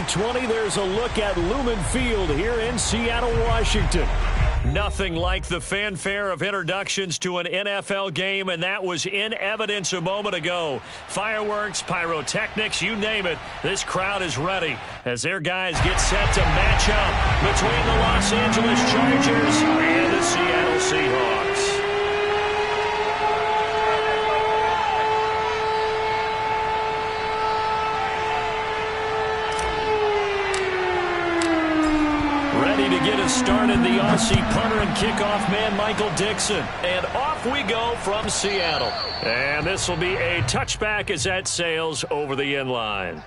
20, there's a look at Lumen Field here in Seattle, Washington. Nothing like the fanfare of introductions to an NFL game, and that was in evidence a moment ago. Fireworks, pyrotechnics, you name it, this crowd is ready as their guys get set to match up between the Los Angeles Chargers and the Seattle Seahawks. Ready to get us started, the Aussie punter and kickoff man, Michael Dixon. And off we go from Seattle. And this will be a touchback as that sails over the end line.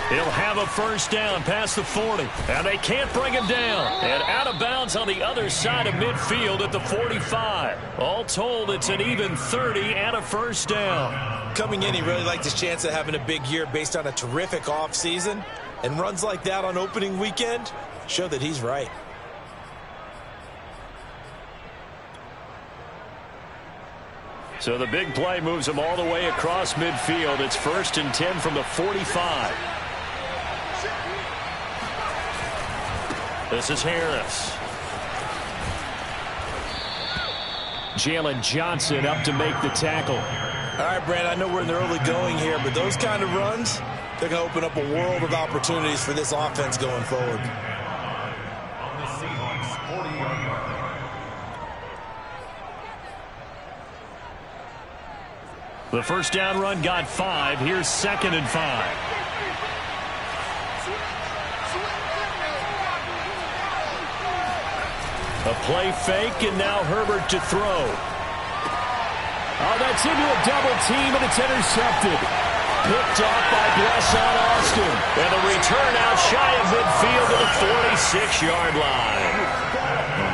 He'll have a first down past the 40, and they can't bring him down. And out of bounds on the other side of midfield at the 45. All told, it's an even 30 and a first down. Coming in, he really liked his chance of having a big year based on a terrific offseason. And runs like that on opening weekend show that he's right. So the big play moves him all the way across midfield. It's 1st and 10 from the 45. This is Harris. Jalen Johnson up to make the tackle. All right, Brand, I know we're in the early going here, but those kind of runs, they're going to open up a world of opportunities for this offense going forward. The first down run got 5. Here's 2nd and 5. A play fake, and now Herbert to throw. Oh, that's into a double team, and it's intercepted. Picked off by Blesson Austin. And the return out shy of midfield to the 46-yard line.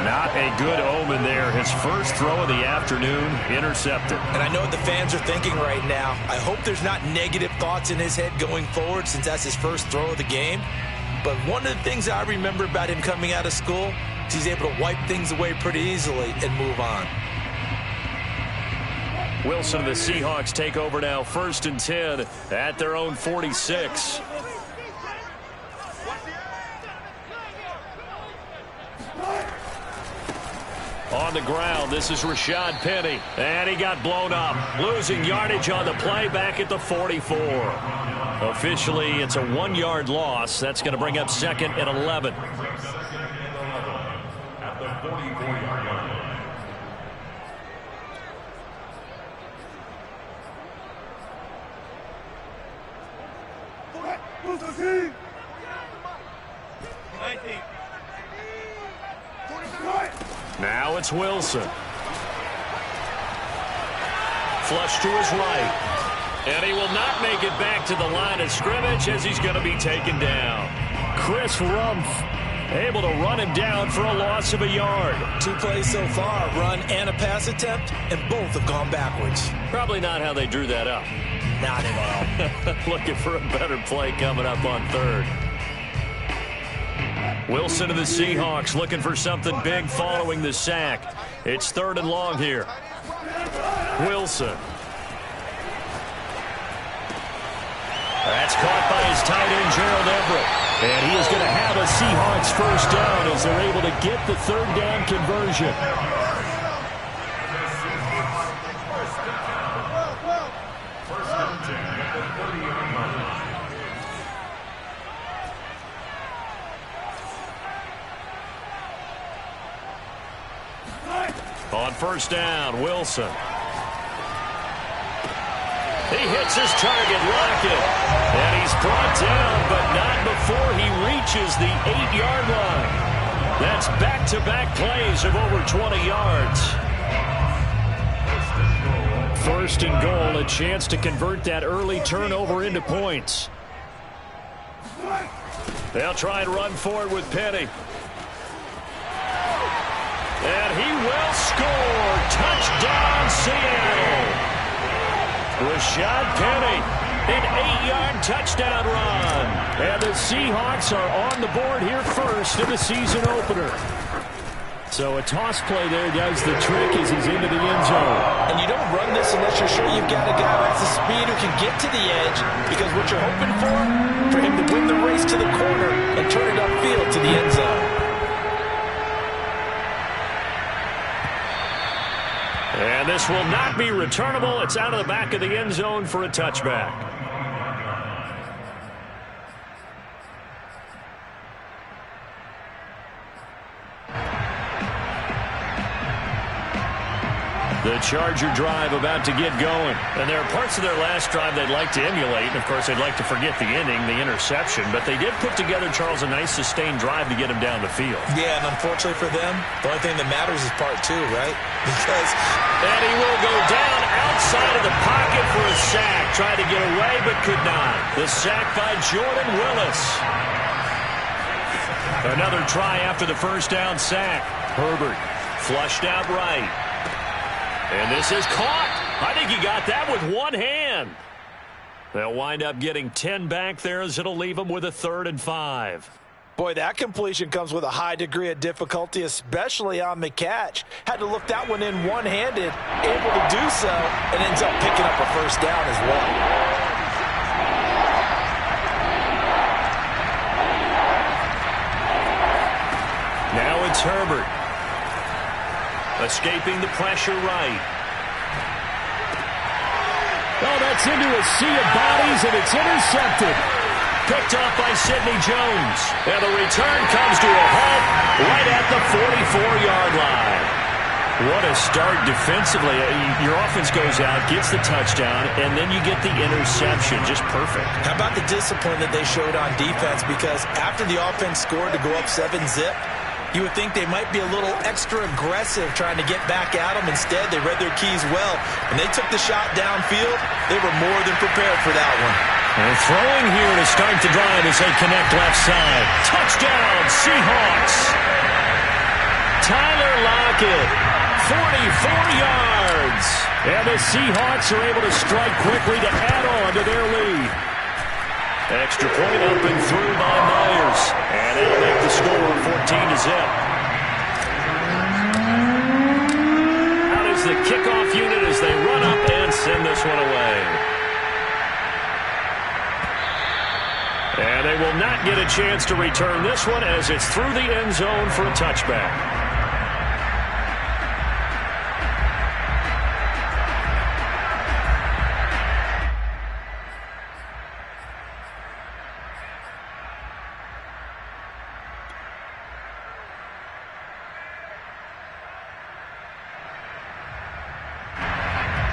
Not a good omen there. His first throw of the afternoon, intercepted. And I know what the fans are thinking right now. I hope there's not negative thoughts in his head going forward since that's his first throw of the game. But one of the things I remember about him coming out of school is he's able to wipe things away pretty easily and move on. Wilson and the Seahawks take over now, 1st and 10 at their own 46. On the ground, this is Rashad Penny, and he got blown up, losing yardage on the play back at the 44. Officially, it's a 1-yard loss. That's going to bring up 2nd and 11. At the 44-yard line. Now it's Wilson. Flush to his right. And he will not make it back to the line of scrimmage as he's going to be taken down. Chris Rumph able to run him down for a loss of a yard. 2 plays so far, run and a pass attempt, and both have gone backwards. Probably not how they drew that up. Not at all. Looking for a better play coming up on 3rd. Wilson of the Seahawks looking for something big following the sack. It's 3rd and long here. Wilson. That's caught by his tight end, Gerald Everett. And he is going to have a Seahawks first down as they're able to get the 3rd down conversion. On 1st down, Wilson. He hits his target, Lockett. And he's brought down, but not before he reaches the 8-yard line. That's back-to-back plays of over 20 yards. 1st and goal, a chance to convert that early turnover into points. They'll try and run forward with Penny. And he will score. Touchdown. Rashad Penny, an 8-yard touchdown run. And the Seahawks are on the board here first in the season opener. So a toss play there does the trick as he's into the end zone. And you don't run this unless you're sure you've got a guy who has the speed who can get to the edge, because what you're hoping for him to win the race to the corner and turn it upfield to the end zone. And this will not be returnable. It's out of the back of the end zone for a touchback. The Charger drive about to get going. And there are parts of their last drive they'd like to emulate. And, of course, they'd like to forget the inning, the interception. But they did put together, Charles, a nice sustained drive to get him down the field. Yeah, and unfortunately for them, the only thing that matters is part two, right? Because... And he will go down outside of the pocket for a sack. Tried to get away, but could not. The sack by Jordan Willis. Another try after the first down sack. Herbert flushed out right. And this is caught. I think he got that with one hand. They'll wind up getting 10 back there as it'll leave them with a 3rd and 5. Boy, that completion comes with a high degree of difficulty, especially on the catch. Had to look that one in one-handed, able to do so, and ends up picking up a first down as well. Now it's Herbert. Escaping the pressure right. Oh, that's into a sea of bodies, and it's intercepted. Picked off by Sidney Jones. And the return comes to a halt right at the 44-yard line. What a start defensively. Your offense goes out, gets the touchdown, and then you get the interception. Just perfect. How about the discipline that they showed on defense? Because after the offense scored to go up 7-zip, you would think they might be a little extra aggressive trying to get back at them. Instead, they read their keys well. When they took the shot downfield, they were more than prepared for that one. And throwing here to start the drive as they connect left side. Touchdown, Seahawks. Tyler Lockett, 44 yards. And the Seahawks are able to strike quickly to add on to their lead. Extra point up and through by Myers. And it'll make the score 14-zip. Out is the kickoff unit as they run up and send this one away. And they will not get a chance to return this one as it's through the end zone for a touchback.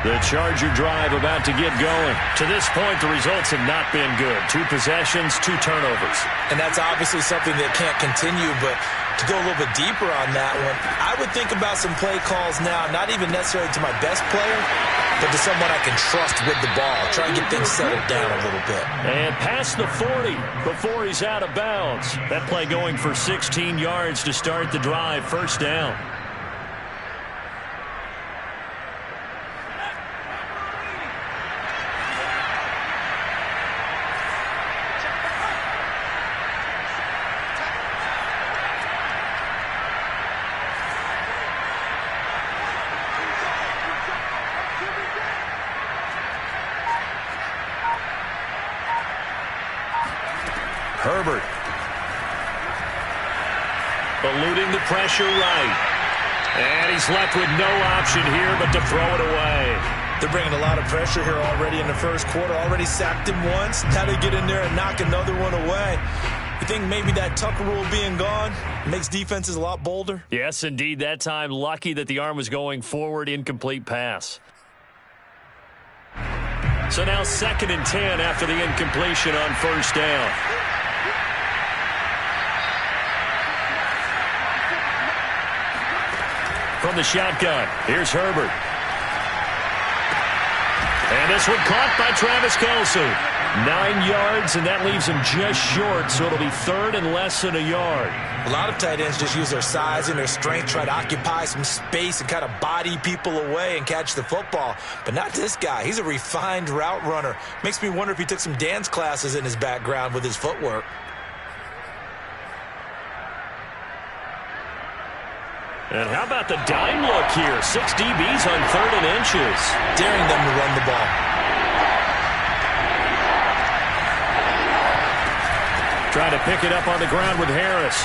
The Charger drive about to get going. To this point, the results have not been good. 2 possessions, 2 turnovers. And that's obviously something that can't continue, but to go a little bit deeper on that one, I would think about some play calls now, not even necessarily to my best player, but to someone I can trust with the ball. Try and get things settled down a little bit. And past the 40 before he's out of bounds. That play going for 16 yards to start the drive. First down. Herbert. Eluding the pressure right. And he's left with no option here but to throw it away. They're bringing a lot of pressure here already in the first quarter. Already sacked him once. Now they get in there and knock another one away. You think maybe that Tucker rule being gone makes defenses a lot bolder? Yes, indeed. That time, lucky that the arm was going forward. Incomplete pass. So now 2nd and 10 after the incompletion on first down. From the shotgun, here's Herbert. And this one caught by Travis Kelce. 9 yards, and that leaves him just short, so it'll be third and less than a yard. A lot of tight ends just use their size and their strength, try to occupy some space and kind of body people away and catch the football. But not this guy. He's a refined route runner. Makes me wonder if he took some dance classes in his background with his footwork. And how about the dime look here? 6 DBs on 3rd and inches. Daring them to run the ball. Trying to pick it up on the ground with Harris.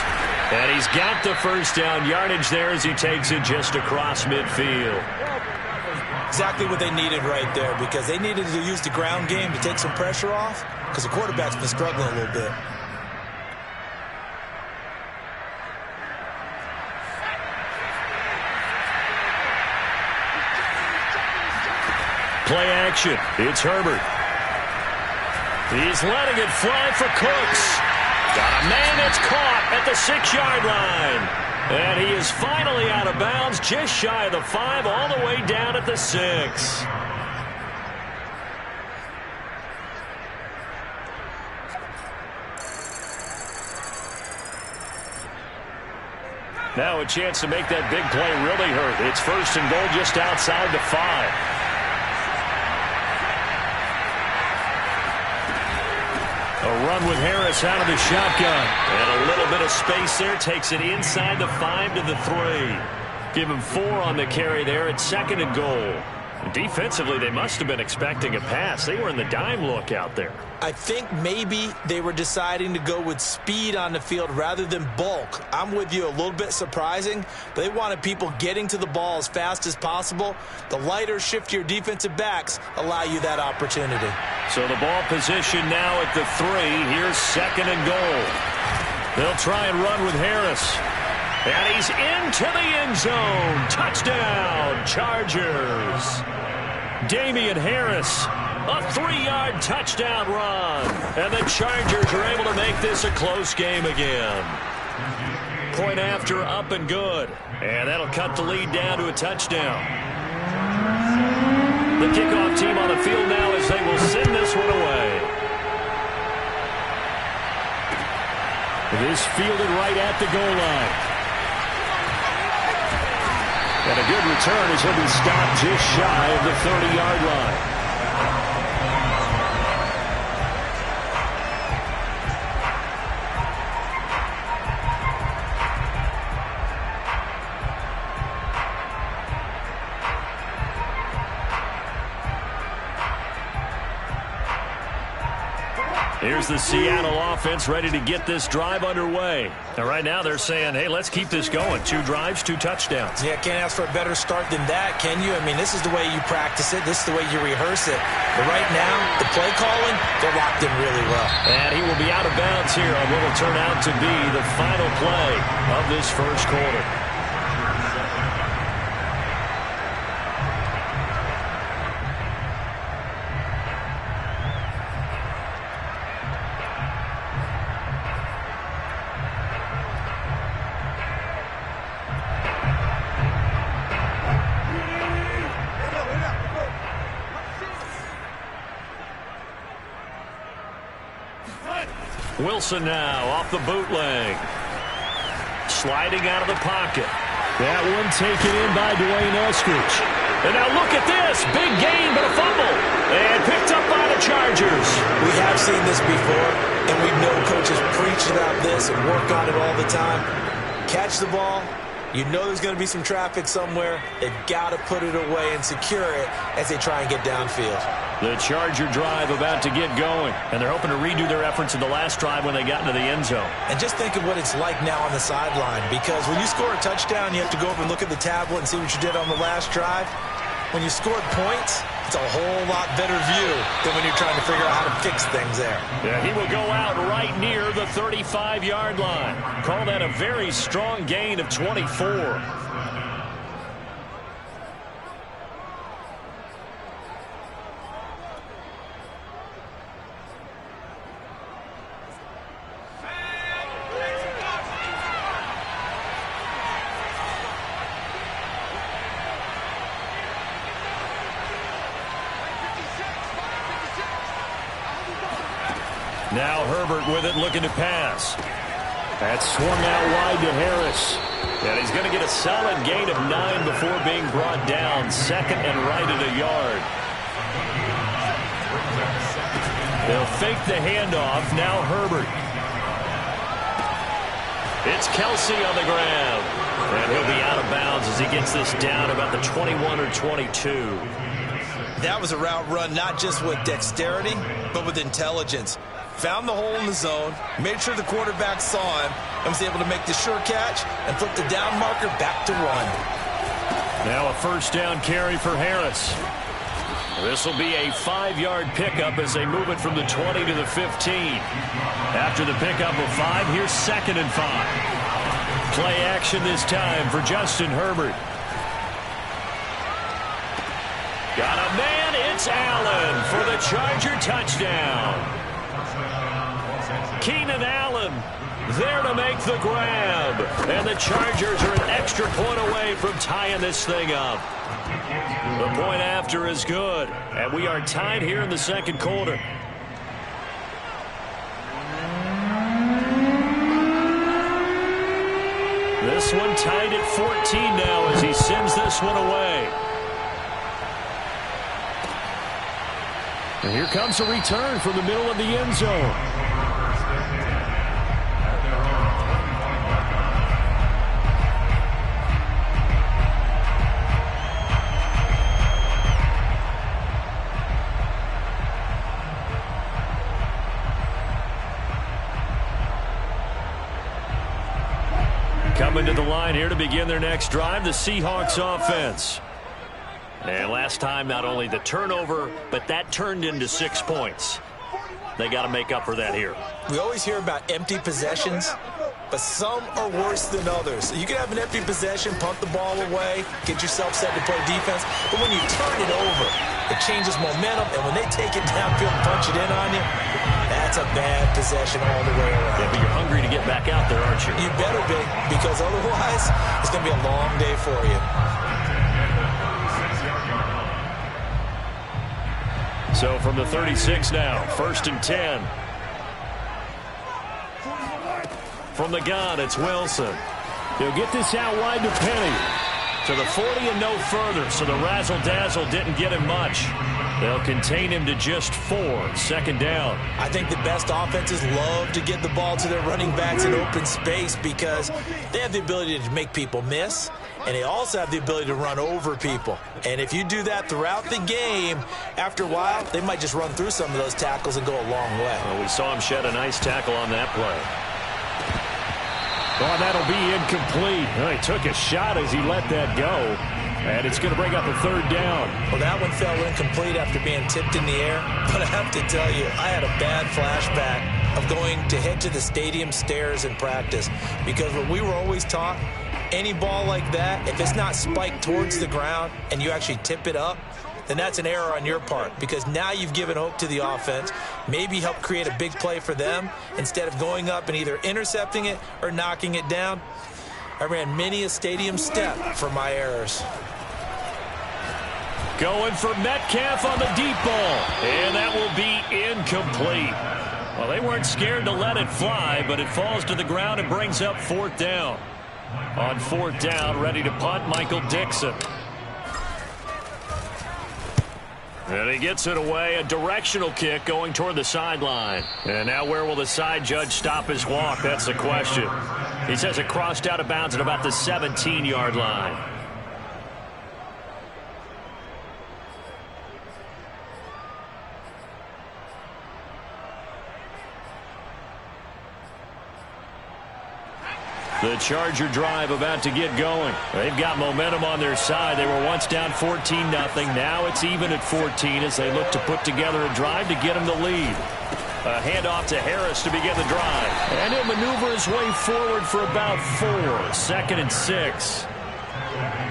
And he's got the first down yardage there as he takes it just across midfield. Exactly what they needed right there, because they needed to use the ground game to take some pressure off, because the quarterback's been struggling a little bit. Play action. It's Herbert. He's letting it fly for Cooks. Got a man that's caught at the 6-yard line. And he is finally out of bounds, just shy of the 5, all the way down at the 6. Now a chance to make that big play really hurt. It's 1st and goal just outside the 5. A run with Harris out of the shotgun. And a little bit of space there. Takes it inside the 5 to the 3. Give him 4 on the carry there at 2nd and goal. Defensively, they must have been expecting a pass. They were in the dime look out there. I think maybe they were deciding to go with speed on the field rather than bulk. I'm with you, a little bit surprising, but they wanted people getting to the ball as fast as possible. The lighter, shiftier defensive backs allow you that opportunity. So the ball position now at the 3. Here's 2nd and goal. They'll try and run with Harris. And he's into the end zone. Touchdown, Chargers. Damian Harris, a 3-yard touchdown run. And the Chargers are able to make this a close game again. Point after, up and good. And that'll cut the lead down to a touchdown. The kickoff team on the field now as they will send this one away. It is fielded right at the goal line. And a good return as he'll be stopped just shy of the 30-yard line. Here's the Seattle offense ready to get this drive underway. And right now they're saying, hey, let's keep this going. 2 drives, 2 touchdowns. Yeah, can't ask for a better start than that, can you? I mean, this is the way you practice it. This is the way you rehearse it. But right now, the play calling, they're locked in really well. And he will be out of bounds here on what will turn out to be the final play of this first quarter. Wilson now off the bootleg. Sliding out of the pocket. That one taken in by Dwayne Eskridge. And now look at this. Big gain, but a fumble. And picked up by the Chargers. We have seen this before, and we know coaches preach about this and work on it all the time. Catch the ball. You know there's going to be some traffic somewhere. They've got to put it away and secure it as they try and get downfield. The Charger drive about to get going, and they're hoping to redo their efforts in the last drive when they got into the end zone. And just think of what it's like now on the sideline, because when you score a touchdown, you have to go over and look at the tablet and see what you did on the last drive. When you scored points, it's a whole lot better view than when you're trying to figure out how to fix things there. Yeah, he will go out right near the 35-yard line. Call that a very strong gain of 24. Now Herbert with it, looking to pass. That's swung out wide to Harris. And he's going to get a solid gain of 9 before being brought down. Second and right at a yard. They'll fake the handoff. Now Herbert. It's Kelsey on the ground. And he'll be out of bounds as he gets this down about the 21 or 22. That was a route run not just with dexterity, but with intelligence. Found the hole in the zone, made sure the quarterback saw him, and was able to make the sure catch and flip the down marker back to run. Now a first down carry for Harris. This will be a 5-yard pickup as they move it from the 20 to the 15. After the pickup of 5, here's 2nd and 5. Play action this time for Justin Herbert. Got a man, it's Allen for the Charger touchdown. Keenan Allen there to make the grab. And the Chargers are an extra point away from tying this thing up. The point after is good. And we are tied here in the second quarter. This one tied at 14 now as he sends this one away. And here comes a return from the middle of the end zone. Coming to the line here to begin their next drive, the Seahawks offense. And last time, not only the turnover, but that turned into 6 points. They got to make up for that here. We always hear about empty possessions, but some are worse than others. You can have an empty possession, punt the ball away, get yourself set to play defense, but when you turn it over, it changes momentum, and when they take it downfield and punch it in on you, that's a bad possession all the way around. Yeah, but you're hungry to get back out there, aren't you? You better be, because otherwise, it's going to be a long day for you. So from the 36 now, 1st and 10. From the gun, it's Wilson. He'll get this out wide to Penny. To the 40 and no further, so the razzle-dazzle didn't get him much. They'll contain him to just 4. 2nd down. I think the best offenses love to get the ball to their running backs in open space because they have the ability to make people miss, and they also have the ability to run over people. And if you do that throughout the game, after a while, they might just run through some of those tackles and go a long way. Well, we saw him shed a nice tackle on that play. Oh, that'll be incomplete. Well, he took a shot as he let that go. And it's going to bring up a 3rd down. Well, that one fell incomplete after being tipped in the air. But I have to tell you, I had a bad flashback of going to head to the stadium stairs in practice. Because what we were always taught, any ball like that, if it's not spiked towards the ground and you actually tip it up, then that's an error on your part, because now you've given hope to the offense, maybe help create a big play for them instead of going up and either intercepting it or knocking it down. I ran many a stadium step for my errors. Going for Metcalf on the deep ball, and that will be incomplete. Well, they weren't scared to let it fly, but it falls to the ground and brings up 4th down. On 4th down, ready to punt, Michael Dixon. And he gets it away, a directional kick going toward the sideline. And now where will the side judge stop his walk? That's the question. He says it crossed out of bounds at about the 17-yard line. The Charger drive about to get going. They've got momentum on their side. They were once down 14-0. Now it's even at 14 as they look to put together a drive to get them the lead. A handoff to Harris to begin the drive. And he'll maneuver his way forward for about 4. 2nd and 6.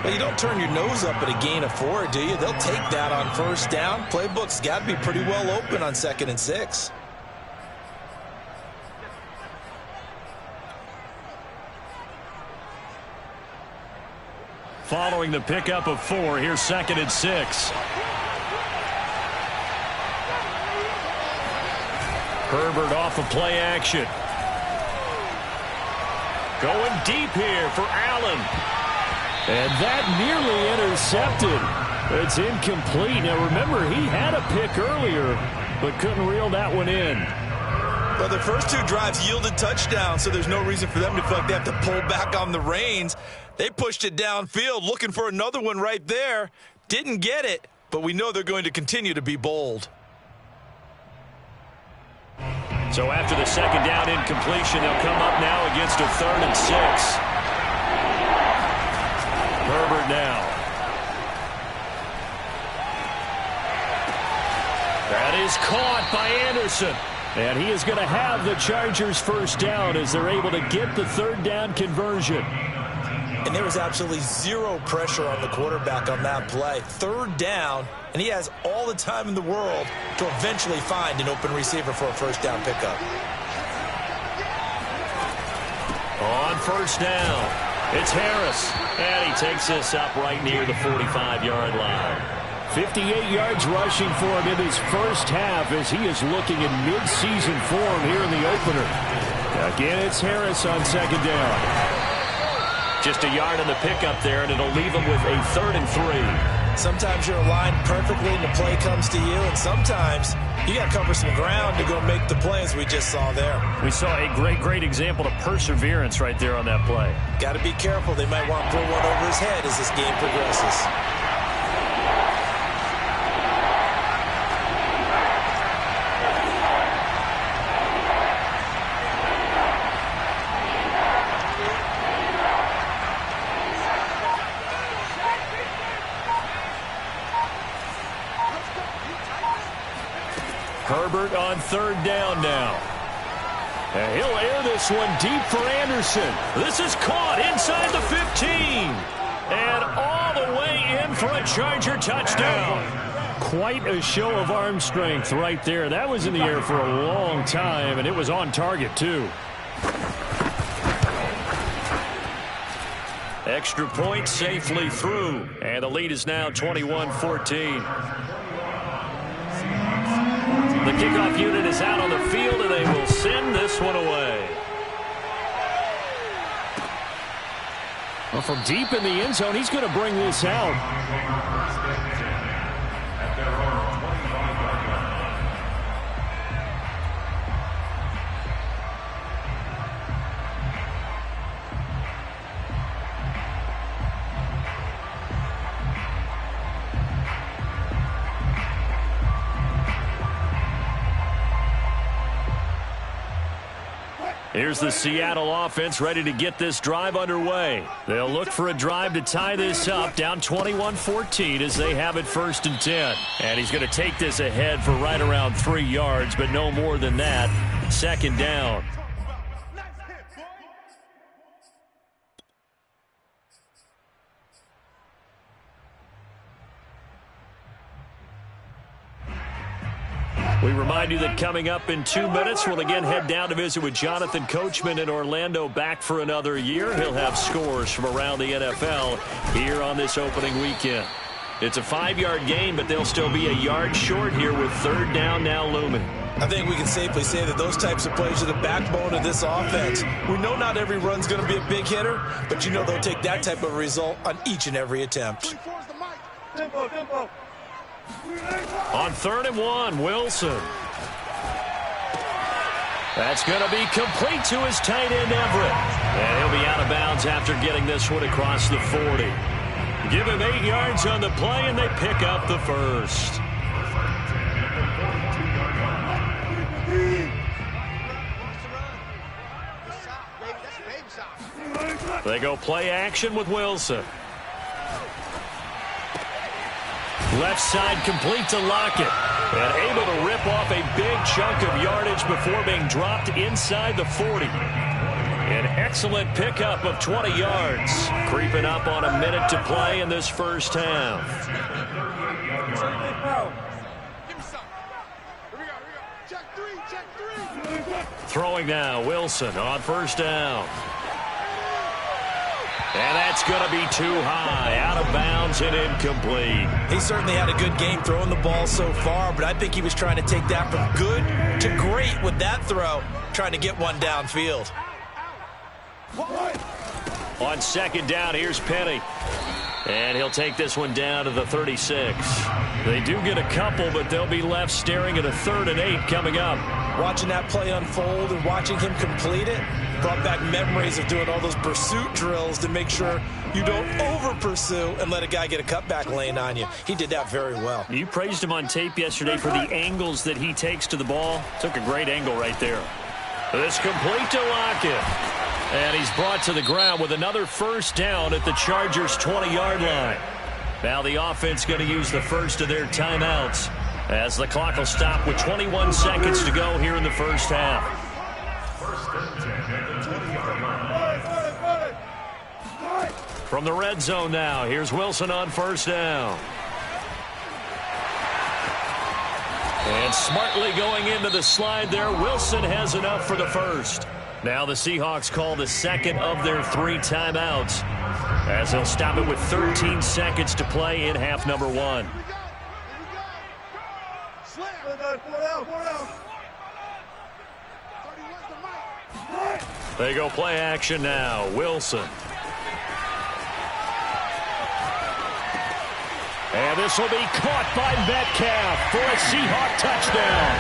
Well, you don't turn your nose up at a gain of 4, do you? They'll take that on 1st down. Playbook's got to be pretty well open on 2nd and 6. Following the pickup of 4, here's 2nd and 6. Herbert off of play action. Going deep here for Allen. And that nearly intercepted. It's incomplete. Now remember, he had a pick earlier, but couldn't reel that one in. Well, the first two drives yielded touchdowns, so there's no reason for them to feel like they have to pull back on the reins. They pushed it downfield, looking for another one right there. Didn't get it, but we know they're going to continue to be bold. So after the second down incompletion, they'll come up now against a 3rd and 6. Herbert now. That is caught by Anderson. And he is going to have the Chargers first down as they're able to get the 3rd down conversion. And there was absolutely zero pressure on the quarterback on that play. 3rd down, and he has all the time in the world to eventually find an open receiver for a first down pickup. On first down, it's Harris. And he takes this up right near the 45-yard line. 58 yards rushing for him in his first half as he is looking in mid-season form here in the opener. Again, it's Harris on second down. Just a yard on the pickup there, and it'll leave him with a 3rd and 3. Sometimes you're aligned perfectly and the play comes to you, and sometimes you got to cover some ground to go make the play, as we just saw there. We saw a great example of perseverance right there on that play. Got to be careful. They might want to pull one over his head as this game progresses. Herbert on 3rd down now. And he'll air this one deep for Anderson. This is caught inside the 15. And all the way in for a Charger touchdown. Quite a show of arm strength right there. That was in the air for a long time, and it was on target, too. Extra point safely through. And the lead is now 21-14. The kickoff unit is out on the field, and they will send this one away. Well, from deep in the end zone, he's going to bring this out. Here's the Seattle offense ready to get this drive underway. They'll look for a drive to tie this up, down 21-14 as they have it 1st and 10. And he's going to take this ahead for right around 3 yards, but no more than that. 2nd down. We remind you that coming up in 2 minutes, we'll again head down to visit with Jonathan Coachman in Orlando, back for another year. He'll have scores from around the NFL here on this opening weekend. It's a 5-yard gain, but they'll still be a yard short here with 3rd down now looming. I think we can safely say that those types of plays are the backbone of this offense. We know not every run's going to be a big hitter, but you know they'll take that type of result on each and every attempt. On 3rd and 1, Wilson. That's going to be complete to his tight end, Everett. And he'll be out of bounds after getting this one across the 40. Give him 8 yards on the play, and they pick up the first. They go play action with Wilson. Left side complete to Lockett. And able to rip off a big chunk of yardage before being dropped inside the 40. An excellent pickup of 20 yards. Creeping up on a minute to play in this first half. Throwing now, Wilson on 1st down. And that's going to be too high, out of bounds and incomplete. He certainly had a good game throwing the ball so far, but I think he was trying to take that from good to great with that throw, trying to get one downfield. On second down, here's Penny. And he'll take this one down to the 36. They do get a couple, but they'll be left staring at a 3rd and 8 coming up. Watching that play unfold and watching him complete it brought back memories of doing all those pursuit drills to make sure you don't over-pursue and let a guy get a cutback lane on you. He did that very well. You praised him on tape yesterday for the angles that he takes to the ball. Took a great angle right there. This complete to Lockett. And he's brought to the ground with another first down at the Chargers' 20-yard line. Now the offense going to use the first of their timeouts as the clock will stop with 21 seconds to go here in the first half. From the red zone now, here's Wilson on first down. And smartly going into the slide there, Wilson has enough for the first. Now the Seahawks call the second of their 3 timeouts as they'll stop it with 13 seconds to play in half number 1. They go play action now. Wilson. And this will be caught by Metcalf for a Seahawk touchdown.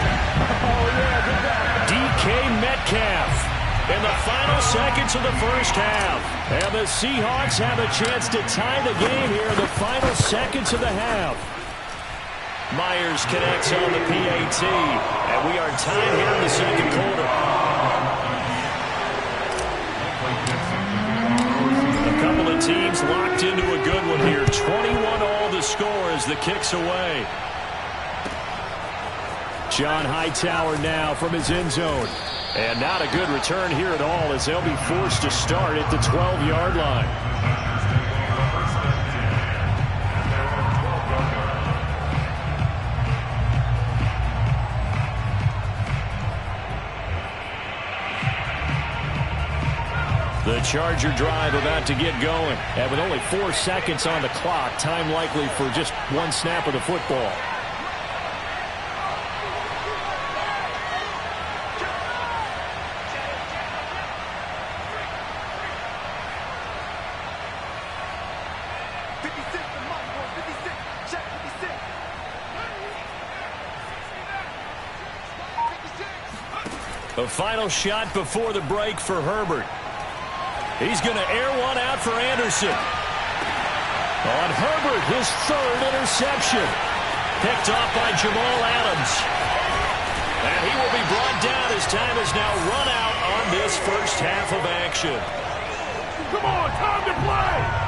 DK Metcalf in the final seconds of the first half. And the Seahawks have a chance to tie the game here in the final seconds of the half. Myers connects on the PAT. And we are tied here in the second quarter. A couple of teams locked into a good one here. 21-all the score as the kick's away. John Hightower now from his end zone. And not a good return here at all as they'll be forced to start at the 12-yard line. The Charger drive about to get going. And with only 4 seconds on the clock, time likely for just one snap of the football. A final shot before the break for Herbert. He's going to air one out for Anderson. On Herbert, his 3rd interception. Picked off by Jamal Adams. And he will be brought down as time is now run out on this first half of action. Come on, time to play!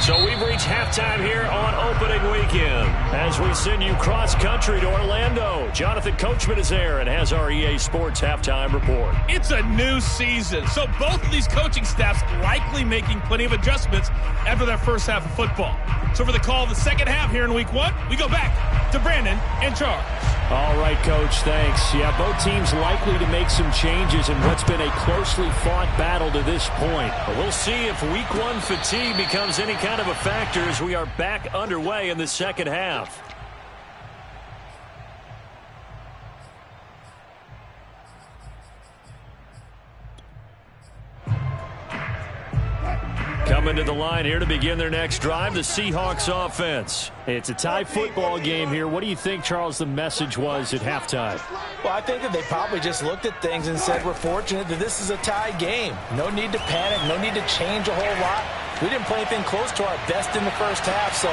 So we've reached halftime here on opening weekend as we send you cross-country to Orlando. Jonathan Coachman is there and has our EA Sports halftime report. It's a new season, so both of these coaching staffs likely making plenty of adjustments after their first half of football. So for the call of the second half here in week 1, we go back to Brandon and Charles. All right, Coach, thanks. Yeah, both teams likely to make some changes in what's been a closely fought battle to this point. But we'll see if week 1 fatigue becomes any kind of a factor as we are back underway in the second half. Coming to the line here to begin their next drive, the Seahawks offense. It's a tie football game here. What do you think, Charles, the message was at halftime? Well, I think that they probably just looked at things and said, we're fortunate that this is a tie game. No need to panic, no need to change a whole lot. We didn't play anything close to our best in the first half, so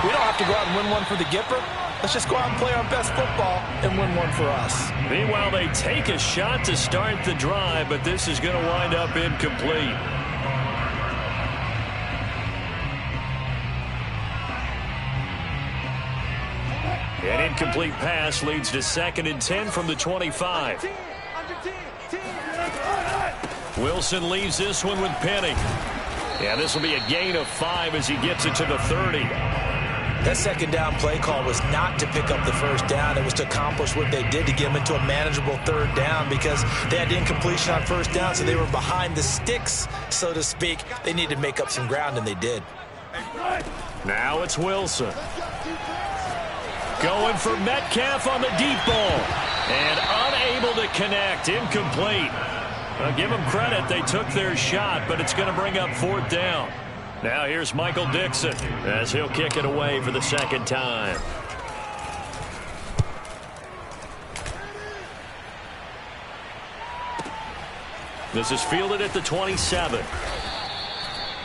we don't have to go out and win one for the Gipper. Let's just go out and play our best football and win one for us. Meanwhile, they take a shot to start the drive, but this is going to wind up incomplete. An incomplete pass leads to 2nd and 10 from the 25. Wilson leaves this one with Penny. Yeah, this will be a gain of 5 as he gets it to the 30. That second down play call was not to pick up the first down. It was to accomplish what they did, to get them into a manageable third down, because they had incompletion on first down, so they were behind the sticks, so to speak. They needed to make up some ground, and they did. Now it's Wilson. Going for Metcalf on the deep ball. And unable to connect. Incomplete. I'll give them credit. They took their shot, but it's going to bring up fourth down. Now here's Michael Dixon as he'll kick it away for the second time. This is fielded at the 27.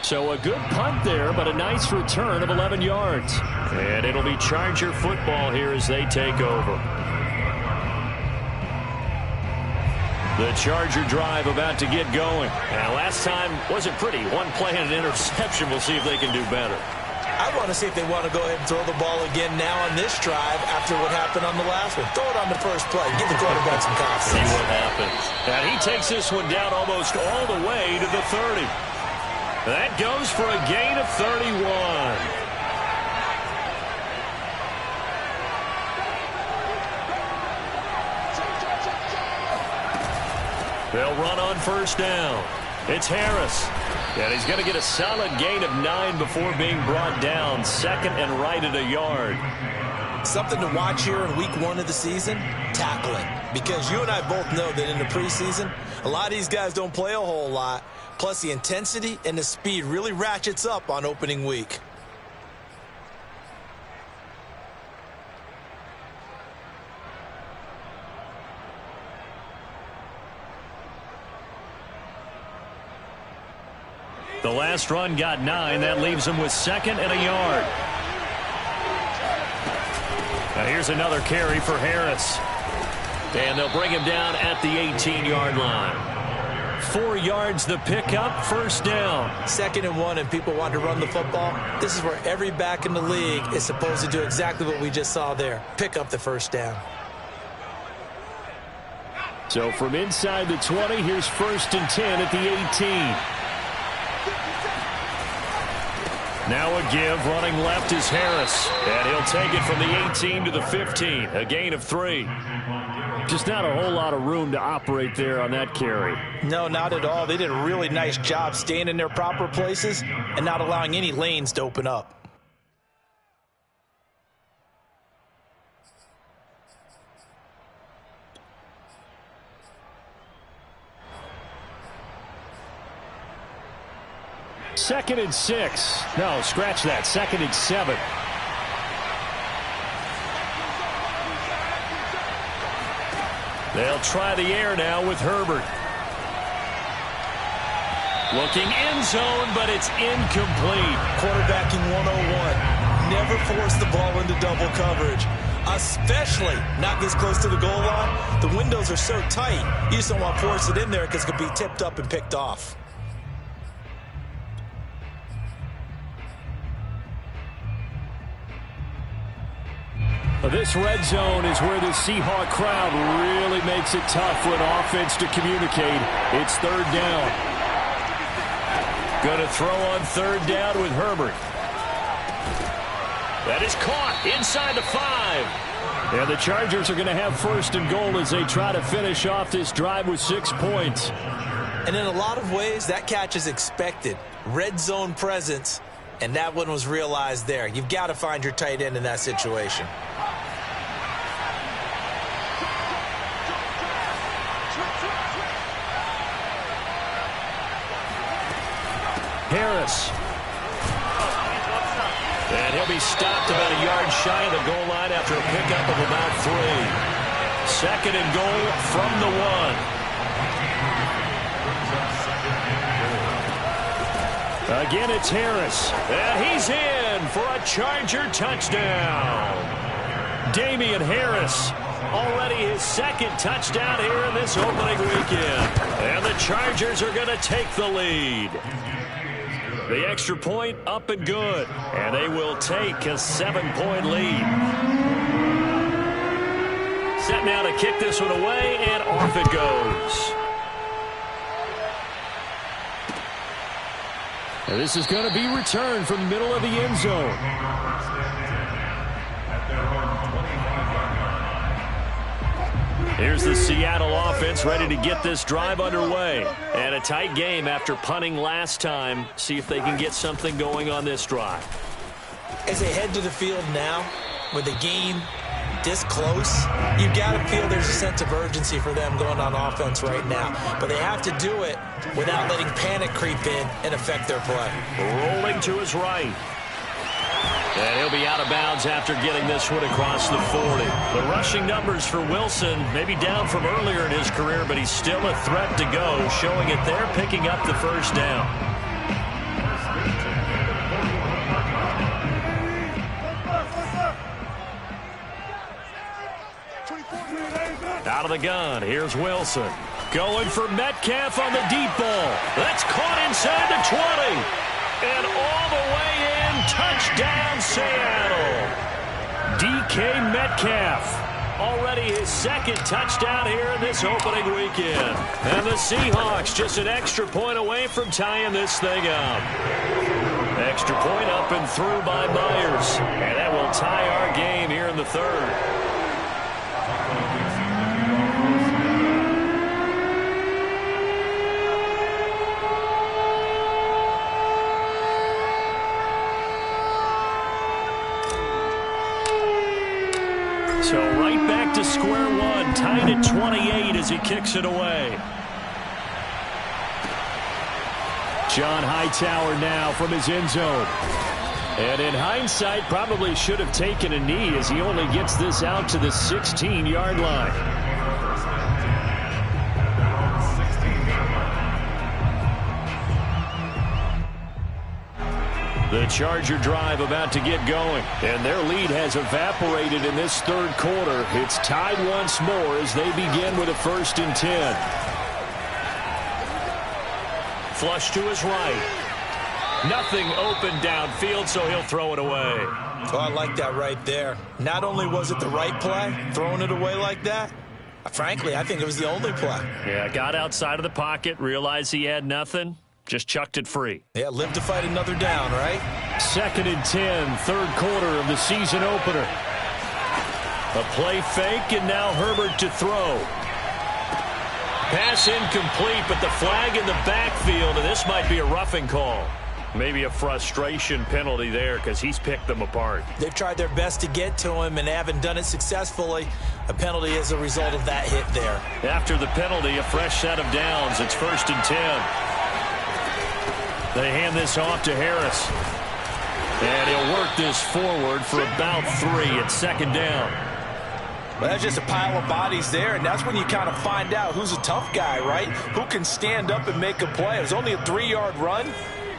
So a good punt there, but a nice return of 11 yards. And it'll be Charger football here as they take over. The Charger drive about to get going. Now, last time wasn't pretty. One play and an interception. We'll see if they can do better. I want to see if they want to go ahead and throw the ball again now on this drive after what happened on the last one. Throw it on the first play. Give the quarterback some confidence. See what happens. And he takes this one down almost all the way to the 30. That goes for a gain of 31. They'll run on first down. It's Harris. And he's going to get a solid gain of 9 before being brought down. Second and right at a yard. Something to watch here in week 1 of the season, tackling. Because you and I both know that in the preseason, a lot of these guys don't play a whole lot. Plus, the intensity and the speed really ratchets up on opening week. The last run got 9. That leaves them with second and a yard. Now here's another carry for Harris. And they'll bring him down at the 18-yard line. 4 yards the pickup, first down. 2nd and 1, and people want to run the football. This is where every back in the league is supposed to do exactly what we just saw there. Pick up the first down. So from inside the 20, here's 1st and 10 at the 18. Now a give, running left is Harris. And he'll take it from the 18 to the 15, a gain of 3. Just not a whole lot of room to operate there on that carry. No, not at all. They did a really nice job staying in their proper places and not allowing any lanes to open up. Second and 6. No, scratch that. 2nd and 7. They'll try the air now with Herbert. Looking end zone, but it's incomplete. Quarterbacking 101. Never force the ball into double coverage, especially not this close to the goal line. The windows are so tight, you just don't want to force it in there because it could be tipped up and picked off. This red zone is where the Seahawk crowd really makes it tough for an offense to communicate. It's 3rd down. Going to throw on 3rd down with Herbert. That is caught inside the 5. And the Chargers are going to have 1st and goal as they try to finish off this drive with 6 points. And in a lot of ways, that catch is expected. Red zone presence, and that one was realized there. You've got to find your tight end in that situation. Harris. And he'll be stopped about a yard shy of the goal line after a pickup of about 3. 2nd and goal from the 1. Again, it's Harris. And he's in for a Charger touchdown. Damian Harris, already his 2nd touchdown here in this opening weekend. And the Chargers are going to take the lead. The extra point up and good. And they will take a 7-point lead. Set now to kick this one away, and off it goes. And this is going to be returned from the middle of the end zone. Here's the Seattle offense ready to get this drive underway. And a tight game after punting last time. See if they can get something going on this drive. As they head to the field now, with the game this close, you got to feel there's a sense of urgency for them going on offense right now. But they have to do it without letting panic creep in and affect their play. Rolling to his right. And he'll be out of bounds after getting this one across the 40. The rushing numbers for Wilson maybe down from earlier in his career, but he's still a threat to go, showing it there, picking up the first down. Out of the gun, here's Wilson. Going for Metcalf on the deep ball. That's caught inside the 20. And all the way in, touchdown Seattle. DK Metcalf, already his second touchdown here in this opening weekend. And the Seahawks just an extra point away from tying this thing up. Extra point up and through by Myers. And that will tie our game here in the third. So right back to square one, tied at 28 as he kicks it away. John Hightower now from his end zone. And in hindsight, probably should have taken a knee as he only gets this out to the 16-yard line. The Charger drive about to get going, and their lead has evaporated in this third quarter. It's tied once more as they begin with a 1st and 10. Flush to his right. Nothing open downfield, so he'll throw it away. Oh, I like that right there. Not only was it the right play, throwing it away like that, frankly, I think it was the only play. Yeah, got outside of the pocket, realized he had nothing. Just chucked it free. Yeah, live to fight another down, right? 2nd and 10, third quarter of the season opener. A play fake, and now Herbert to throw. Pass incomplete, but the flag in the backfield, and this might be a roughing call. Maybe a frustration penalty there because he's picked them apart. They've tried their best to get to him and haven't done it successfully. A penalty as a result of that hit there. After the penalty, a fresh set of downs. It's 1st and 10. They hand this off to Harris. And he'll work this forward for about 3 at 2nd down. Well, that's just a pile of bodies there, and that's when you kind of find out who's a tough guy, right? Who can stand up and make a play. It was only a 3-yard run,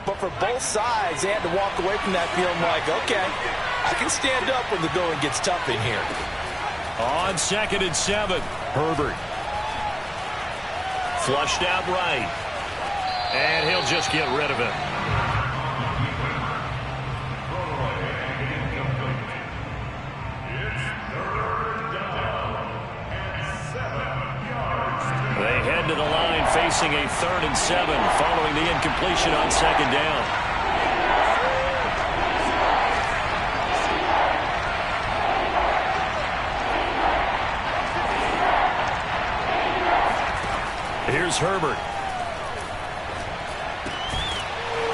but for both sides, they had to walk away from that feeling like, okay, I can stand up when the going gets tough in here. On 2nd and 7, Herbert. Flushed out right. And he'll just get rid of it. They head to the line facing a 3rd and 7 following the incompletion on 2nd down. Here's Herbert.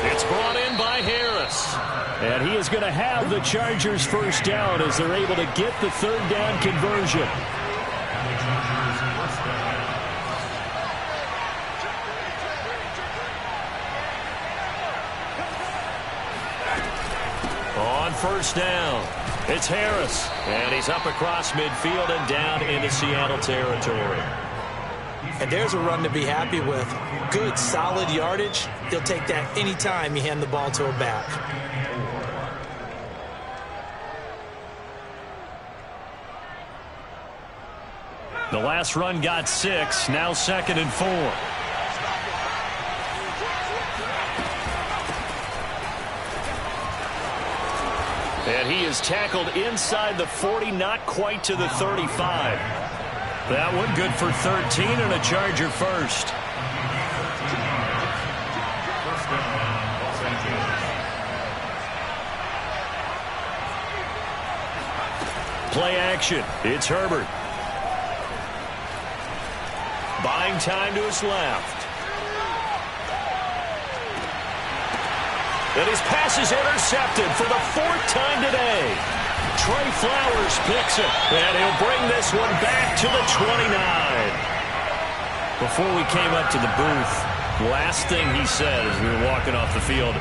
It's brought in by Harris. And he is going to have the Chargers' first down as they're able to get the 3rd down conversion. On 1st down, it's Harris. And he's up across midfield and down into Seattle territory. And there's a run to be happy with. Good, solid yardage. He'll take that anytime you hand the ball to a back. The last run got 6. Now 2nd and 4. And he is tackled inside the 40, not quite to the 35. That one good for 13 and a Charger first. Play action. It's Herbert. Buying time to his left. And his pass is intercepted for the 4th time today. Trey Flowers picks it, and he'll bring this one back to the 29. Before we came up to the booth, last thing he said as we were walking off the field,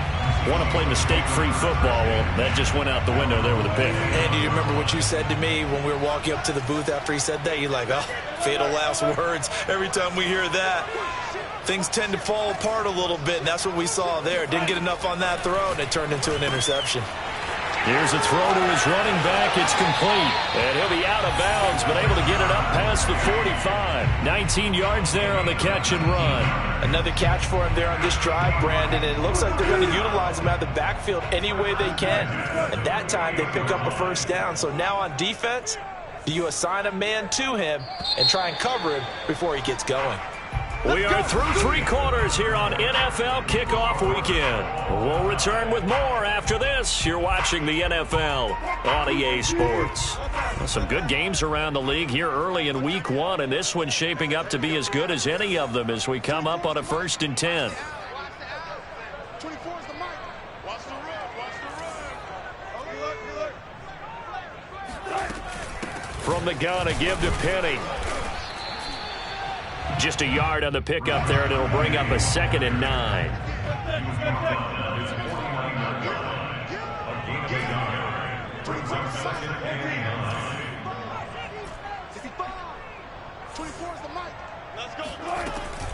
want to play mistake-free football. Well, that just went out the window there with a pick. Andy, you remember what you said to me when we were walking up to the booth after he said that? You're like, oh, fatal last words. Every time we hear that, things tend to fall apart a little bit, and that's what we saw there. Didn't get enough on that throw, and it turned into an interception. Here's a throw to his running back. It's complete. And he'll be out of bounds, but able to get it up past the 45. 19 yards there on the catch and run. Another catch for him there on this drive, Brandon. And it looks like they're going to utilize him out of the backfield any way they can. At that time, they pick up a first down. So now on defense, do you assign a man to him and try and cover him before he gets going? We are through 3 quarters here on NFL Kickoff Weekend. We'll return with more after this. You're watching the NFL on EA Sports. Some good games around the league here early in Week 1, and this one's shaping up to be as good as any of them as we come up on a 1st and 10. From the gun, a give to Penny. Just a yard on the pickup there, and it'll bring up a 2nd and 9.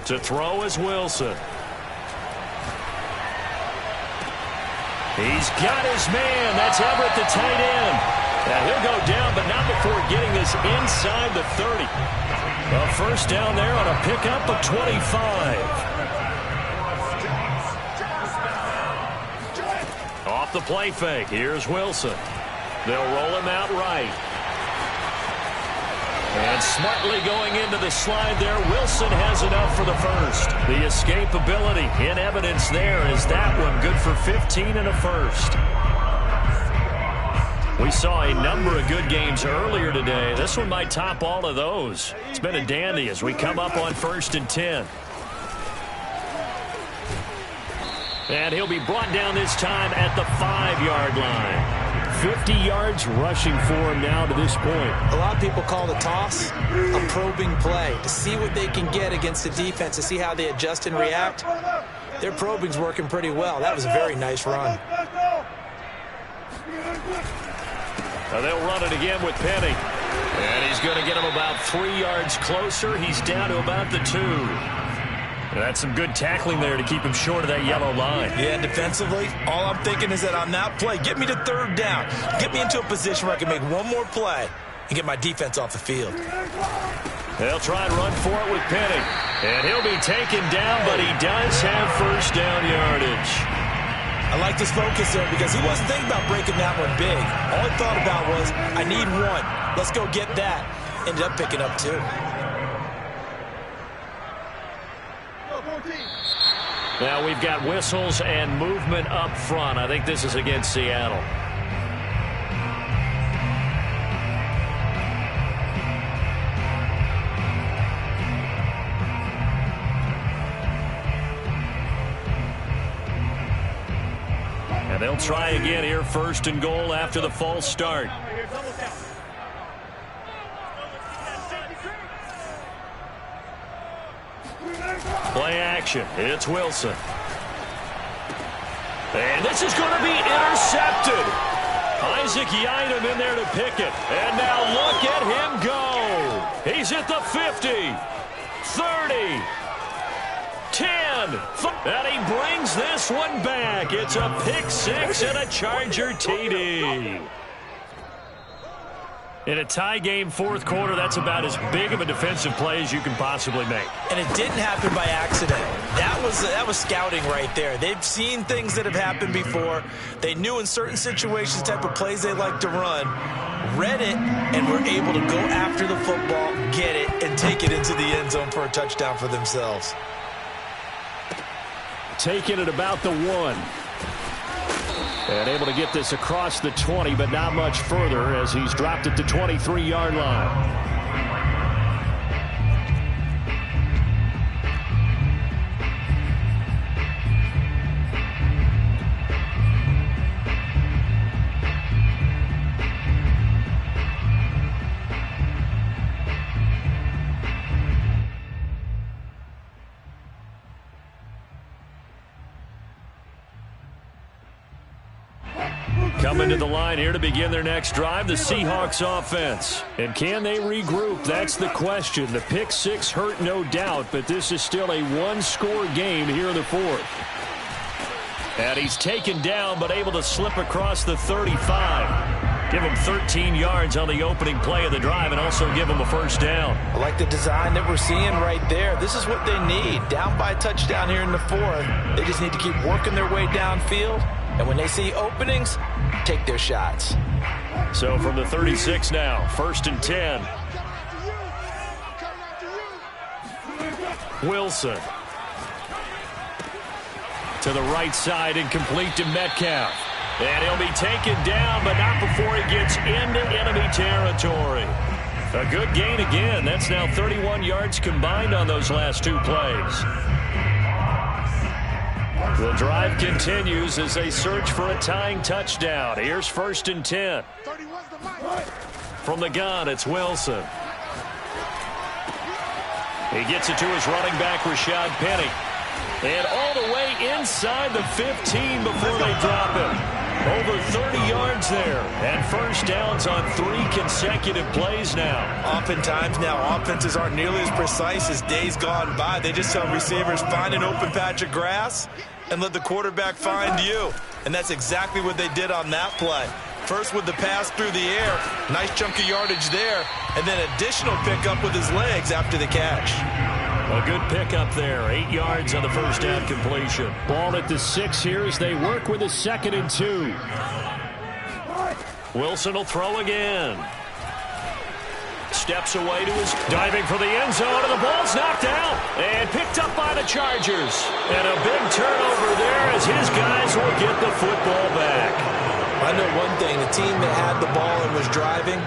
To throw is Wilson. He's got his man. That's Everett, the tight end. Now he'll go down, but not before getting this inside the 30. A first down there on a pickup of 25. Off the play fake. Here's Wilson. They'll roll him out right. And smartly going into the slide there, Wilson has enough for the first. The escapability in evidence there is that one good for 15 and a first. We saw a number of good games earlier today. This one might top all of those. It's been a dandy as we come up on 1st and 10. And he'll be brought down this time at the 5-yard line. 50 yards rushing for him now to this point. A lot of people call the toss a probing play to see what they can get against the defense, to see how they adjust and react. Their probing's working pretty well. That was a very nice run. Now they'll run it again with Penny. And he's going to get him about 3 yards closer. He's down to about the 2. And that's some good tackling there to keep him short of that yellow line. Yeah, defensively, all I'm thinking is that on that play, get me to 3rd down. Get me into a position where I can make one more play and get my defense off the field. They'll try and run for it with Penny. And he'll be taken down, but he does have first down yardage. I like this focus there because he wasn't thinking about breaking that one big. All he thought about was, I need 1. Let's go get that. Ended up picking up 2. Now we've got whistles and movement up front. I think this is against Seattle. And they'll try again here, 1st and goal after the false start. Play action. It's Wilson. And this is going to be intercepted. Isaac Yiadom in there to pick it. And now look at him go. He's at the 50, 30, 10. And he brings this one back. It's a pick 6 and a Charger TD. In a tie game 4th quarter, that's about as big of a defensive play as you can possibly make. And it didn't happen by accident. That was scouting right there. They've seen things that have happened before. They knew in certain situations type of plays they like to run, read it, and were able to go after the football, get it, and take it into the end zone for a touchdown for themselves. Taking it about the 1. And able to get this across the 20, but not much further as he's dropped at the 23-yard line. line here to begin their next drive, the Seahawks offense. And can they regroup? That's the question. The pick six hurt, no doubt, but this is still a one-score game here in the fourth. And he's taken down, but able to slip across the 35. Give him 13 yards on the opening play of the drive and also give him a first down. I like the design that we're seeing right there. This is what they need. Down by a touchdown here in the fourth. They just need to keep working their way downfield. And when they see openings, take their shots. So from the 36 now, 1st and 10. Wilson. To the right side and complete to Metcalf. And he'll be taken down, but not before he gets into enemy territory. A good gain again. That's now 31 yards combined on those last two plays. The drive continues as they search for a tying touchdown. Here's 1st and 10. From the gun, it's Wilson. He gets it to his running back, Rashad Penny. And all the way inside the 15 before they drop him. Over 30 yards there. And first downs on 3 consecutive plays now. Oftentimes now, offenses aren't nearly as precise as days gone by. They just tell receivers, find an open patch of grass and let the quarterback find you. And that's exactly what they did on that play. First with the pass through the air. Nice chunk of yardage there. And then additional pickup with his legs after the catch. A good pickup there. 8 yards on the first down completion. Ball at the 6 here as they work with a 2nd and 2. Wilson will throw again. Steps away to his diving for the end zone, and the ball's knocked out and picked up by the Chargers. And a big turnover there as his guys will get the football back. I know one thing. The team that had the ball and was driving,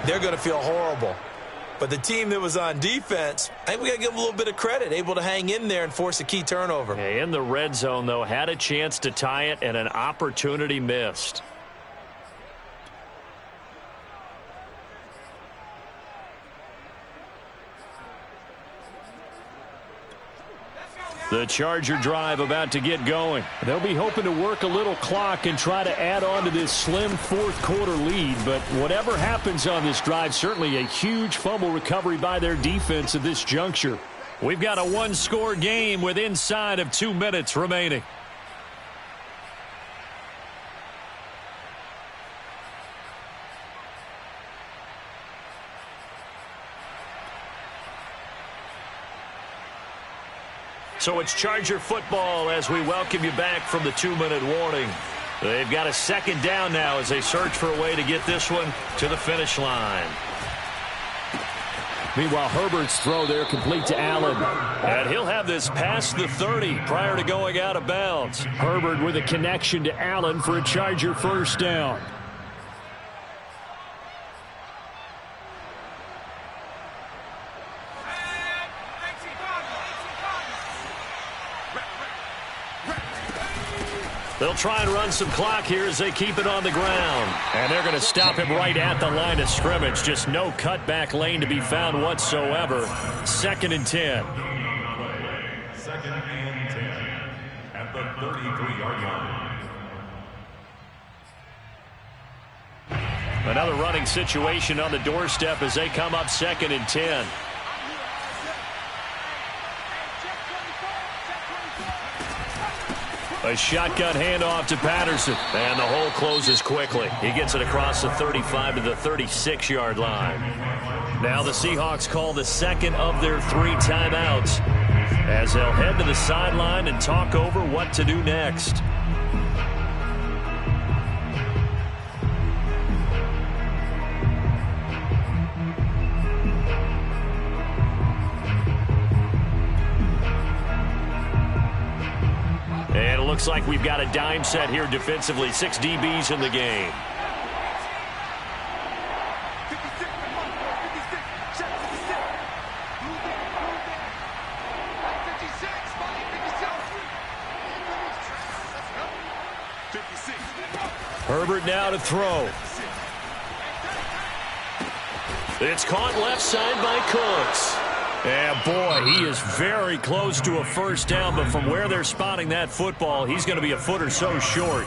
they're going to feel horrible. But the team that was on defense, I think we got to give them a little bit of credit, able to hang in there and force a key turnover. In the red zone, though, had a chance to tie it and an opportunity missed. The Charger drive about to get going. They'll be hoping to work a little clock and try to add on to this slim fourth-quarter lead. But whatever happens on this drive, certainly a huge fumble recovery by their defense at this juncture. We've got a one-score game with inside of 2 minutes remaining. So it's Charger football as we welcome you back from the 2-minute warning. They've got a 2nd down now as they search for a way to get this one to the finish line. Meanwhile, Herbert's throw there complete to Allen. And he'll have this past the 30 prior to going out of bounds. Herbert with a connection to Allen for a Charger first down. They'll try and run some clock here as they keep it on the ground. And they're going to stop him right at the line of scrimmage. Just no cutback lane to be found whatsoever. 2nd and 10. 2nd and 10 at the 33-yard line. Another running situation on the doorstep as they come up 2nd and 10. A shotgun handoff to Patterson. And the hole closes quickly. He gets it across the 35 to the 36-yard line. Now the Seahawks call the 2nd of their 3 timeouts as they'll head to the sideline and talk over what to do next. And it looks like we've got a dime set here defensively. 6 DBs in the game. Herbert now to throw. It's caught left side by Cooks. And boy, he is very close to a first down, but from where they're spotting that football, he's going to be a foot or so short.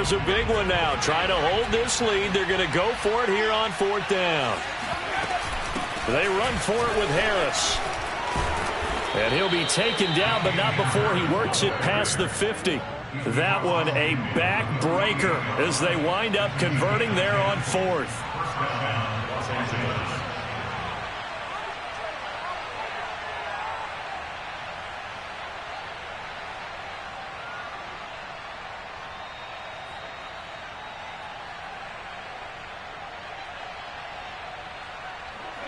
Here's a big one now. Trying to hold this lead. They're going to go for it here on 4th down. They run for it with Harris. And he'll be taken down, but not before he works it past the 50. That one a backbreaker as they wind up converting there on 4th.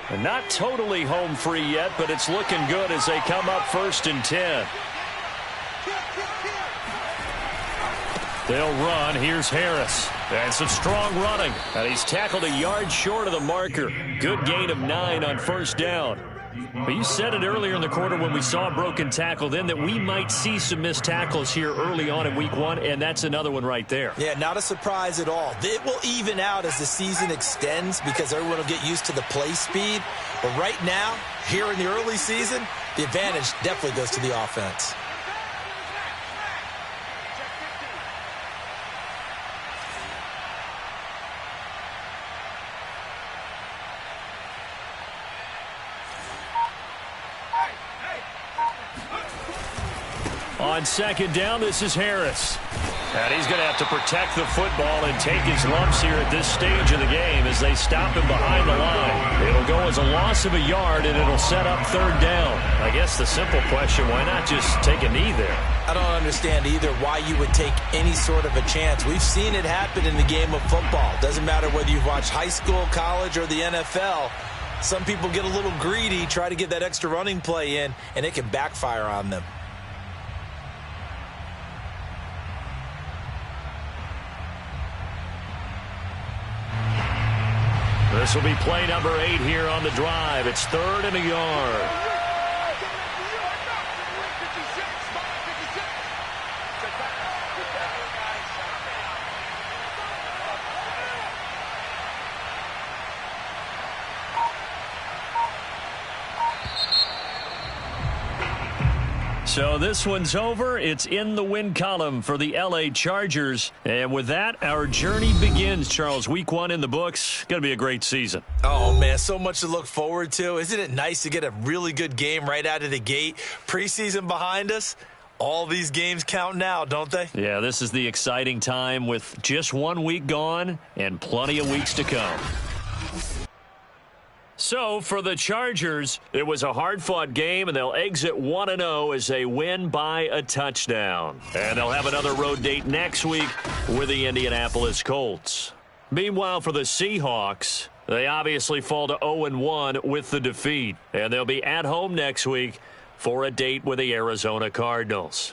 And not totally home free yet, but it's looking good as they come up 1st and 10. They'll run. Here's Harris. And some strong running. And he's tackled a yard short of the marker. Good gain of 9 on 1st down. But you said it earlier in the quarter when we saw a broken tackle then that we might see some missed tackles here early on in week 1, and that's another one right there. Yeah, not a surprise at all. It will even out as the season extends because everyone will get used to the play speed. But right now, here in the early season, the advantage definitely goes to the offense. On 2nd down, this is Harris. And he's going to have to protect the football and take his lumps here at this stage of the game as they stop him behind the line. It'll go as a loss of a yard, and it'll set up 3rd down. I guess the simple question, why not just take a knee there? I don't understand either why you would take any sort of a chance. We've seen it happen in the game of football. Doesn't matter whether you've watched high school, college, or the NFL. Some people get a little greedy, try to get that extra running play in, and it can backfire on them. This will be play number 8 here on the drive. It's 3rd and a yard. So this one's over. It's in the win column for the LA Chargers. And with that, our journey begins, Charles. Week 1 in the books. Going to be a great season. Oh, man, so much to look forward to. Isn't it nice to get a really good game right out of the gate? Preseason behind us. All these games count now, don't they? Yeah, this is the exciting time with just 1 week gone and plenty of weeks to come. So, for the Chargers, it was a hard-fought game, and they'll exit 1-0 as they win by a touchdown. And they'll have another road date next week with the Indianapolis Colts. Meanwhile, for the Seahawks, they obviously fall to 0-1 with the defeat. And they'll be at home next week for a date with the Arizona Cardinals.